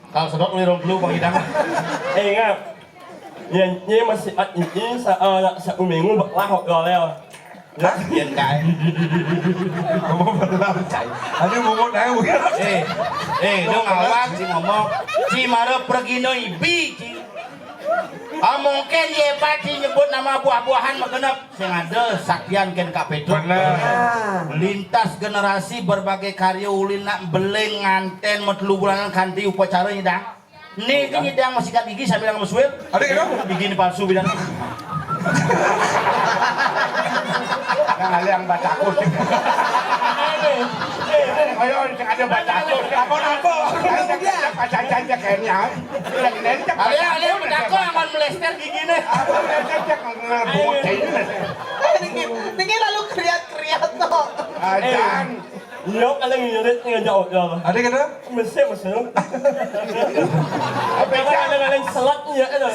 Kalau sedot ngelirong dulu Bang Idang. Ngap. Yan masih ini sa umingu bakla rồi leo. Yên cái. Ngomong beneran cai. Aduh ngomong nang mungkin. Dong awak si ngomong. Si mara pergi no ibi. Mungkin ye pati nyebut nama buah-buahan magenep sing ada saktian ken kapetu. Bener. Lintas generasi berbagai karya ulin nak beleng nganten metelu bulanan kanti upacara nyidang. Nih nyidang masih kat gigi saya bilang muswil. Ada gitu? Gigi ini palsu bilang. Kan ada yang baca aku. Ayo ada baca aku. Apa? Baca aja kayaknya. Alia bedako aman melester gigi nih. Tinggi lalu kriat-kriat tuh. Ajan. Yok ada ngirit ngejauh jauh. Ada gitu? Mesih. Apa yang ada selatnya ada.